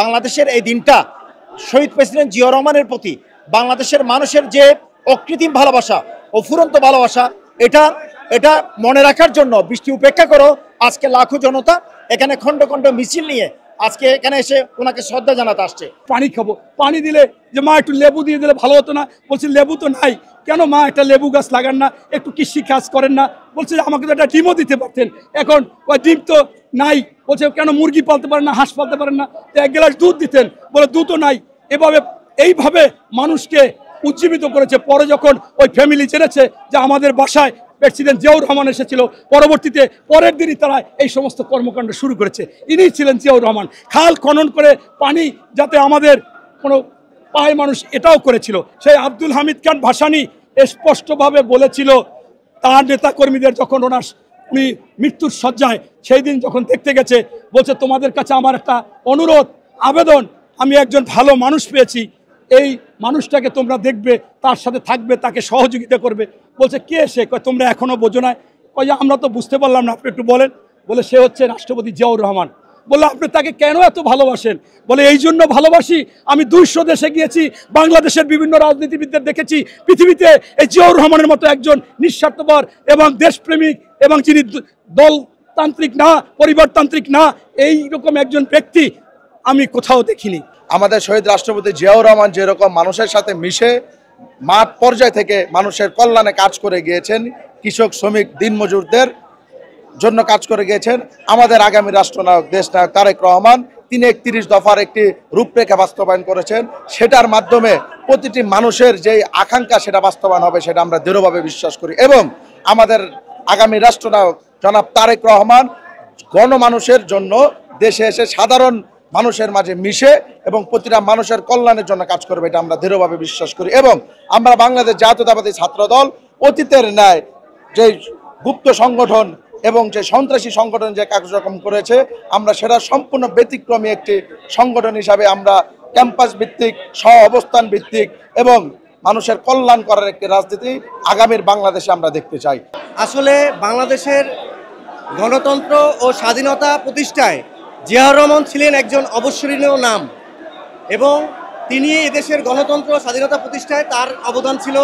বাংলাদেশের এই দিনটা শহীদ প্রেসিডেন্ট জিয়াউর রহমানের প্রতি বাংলাদেশের মানুষের যে অকৃত্রিম ভালোবাসা, অফুরন্ত ভালোবাসা, এটা মনে রাখার জন্য বৃষ্টি উপেক্ষা করো আজকে লাখো জনতা এখানে খণ্ড খণ্ড মিছিল নিয়ে আজকে এখানে এসে ওনাকে শ্রদ্ধা জানাতে আসছে। পানি খাবো, পানি দিলে যে মা একটু লেবু দিয়ে দিলে ভালো হতো না, বলছে লেবু তো নাই, কেন মা একটা লেবু গাছ লাগান না, একটু কৃষি কাজ করেন না, বলছে আমাকে তো একটা ডিমও দিতে পারতেন, এখন ডিম তো নাই, বলছে কেন মুরগি পালতে পারেন না, হাঁস পালতে পারেন না, এক গ্লাস দুধ দিতেন, বলে দুধও নাই। এইভাবে মানুষকে উজ্জীবিত করেছে। পরে যখন ওই ফ্যামিলি জেনেছে যে আমাদের বাসায় প্রেসিডেন্ট জিয়াউর রহমান এসেছিল, পরবর্তীতে পরের দিনই তারা এই সমস্ত কর্মকাণ্ড শুরু করেছে। ইনিই ছিলেন জিয়াউর রহমান। খাল খনন করে পানি যাতে আমাদের কোনো পায় মানুষ, এটাও করেছিল। সেই আব্দুল হামিদ খান ভাসানী স্পষ্টভাবে বলেছিল তার নেতাকর্মীদের যখন উনি মৃত্যুর শয্যায় সেই দিন যখন দেখতে গেছে, বলছে তোমাদের কাছে আমার একটা অনুরোধ, আবেদন, আমি একজন ভালো মানুষ পেয়েছি, এই মানুষটাকে তোমরা দেখবে, তার সাথে থাকবে, তাকে সহযোগিতা করবে। বলছে কে সে? কয় তোমরা এখনও বোঝো না। কয় যে আমরা তো বুঝতে পারলাম না, আপনি একটু বলেন। বলে সে হচ্ছে রাষ্ট্রপতি জিয়াউর রহমান। বললো আপনি তাকে কেন এত ভালোবাসেন? বলে এই জন্য ভালোবাসি, আমি 200 দেশে গিয়েছি, বাংলাদেশের বিভিন্ন রাজনীতিবিদদের দেখেছি, পৃথিবীতে এই জিয়াউর রহমানের মতো একজন নিঃস্বার্থপর এবং দেশপ্রেমিক এবং যিনি দলতান্ত্রিক না, পরিবারতান্ত্রিক না, এই রকম একজন ব্যক্তি আমি কোথাও দেখিনি। আমাদের শহীদ রাষ্ট্রপতি জিয়াউর রহমান যেরকম মানুষের সাথে মিশে মাঠ পর্যায় থেকে মানুষের কল্যাণে কাজ করে গিয়েছেন, কৃষক, শ্রমিক, দিনমজুরদের জন্য কাজ করে গিয়েছেন, আমাদের আগামী রাষ্ট্রনায়ক, দেশনায়ক তারেক রহমান তিনি 31 দফার একটি রূপরেখা বাস্তবায়ন করেছেন। সেটার মাধ্যমে প্রতিটি মানুষের যে আকাঙ্ক্ষা সেটা বাস্তবায়ন হবে, সেটা আমরা দৃঢ়ভাবে বিশ্বাস করি। এবং আমাদের আগামী রাষ্ট্রনায়ক জনাব তারেক রহমান গণমানুষের জন্য দেশে এসে সাধারণ মানুষের মাঝে মিশে এবং প্রতিটা মানুষের কল্যাণের জন্য কাজ করবে, এটা আমরা দৃঢ়ভাবে বিশ্বাস করি। এবং আমরা বাংলাদেশ জাতীয়তাবাদী ছাত্রদল অতীতের ন্যায় যে গুপ্ত সংগঠন এবং যে সন্ত্রাসী সংগঠন যে কার্যক্রম করেছে, আমরা সেটা সম্পূর্ণ ব্যতিক্রমী একটি সংগঠন হিসাবে আমরা ক্যাম্পাস ভিত্তিক, সহ অবস্থান ভিত্তিক এবং মানুষের কল্যাণ করার একটি রাজনীতি আগামীর বাংলাদেশে আমরা দেখতে চাই। আসলে বাংলাদেশের গণতন্ত্র ও স্বাধীনতা প্রতিষ্ঠায় জিয়াউর রহমান ছিলেন একজন অবিস্মরণীয় নাম এবং তিনি এদেশের গণতন্ত্র স্বাধীনতা প্রতিষ্ঠায় তার অবদান ছিল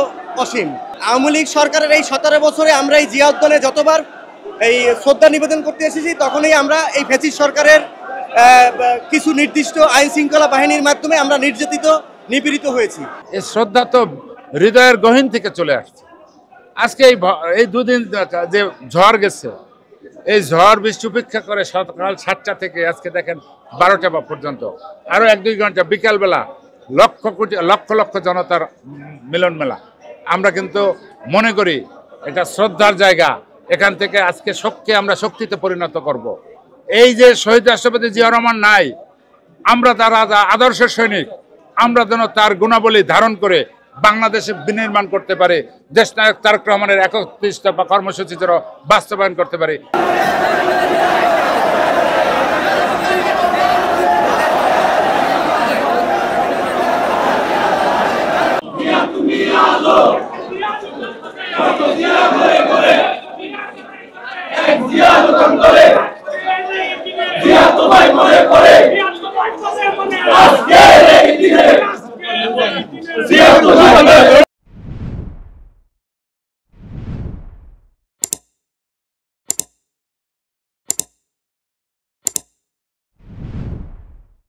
অসীম। আওয়ামী লীগ সরকারের এই 17 বছরে আমরা এই জিয়া উদ্যানে যতবার এই শ্রদ্ধা নিবেদন করতে এসেছি, তখনই আমরা এই ফ্যাসিস্ট সরকারের কিছু নির্দিষ্ট আইন শৃঙ্খলা বাহিনীর মাধ্যমে আমরা নিপীড়িত হয়েছি। এই শ্রদ্ধা তো হৃদয়ের গহীন থেকে চলে আসছে। আজকে এই দুদিন যে ঝড় গেছে, এই ঝড় বৃষ্টি উপেক্ষা করে সকাল 7টা থেকে আজকে দেখেন 12টা পর্যন্ত, আরও 1-2 ঘন্টা বিকালবেলা লক্ষ লক্ষ জনতার মিলন মেলা। আমরা কিন্তু মনে করি এটা শ্রদ্ধার জায়গা। এখান থেকে আজকে আমরা শক্তিতে পরিণত করব। এই যে শহীদ রাষ্ট্রপতি জিয়াউর রহমান নাই, আমরা তার আদর্শের সৈনিক, আমরা যেন তার গুণাবলী ধারণ করে বাংলাদেশে বিনির্মাণ করতে পারে, দেশনায়ক তারেক রহমানের 31 দফা কর্মসূচি যেন বাস্তবায়ন করতে পারে। জিয়া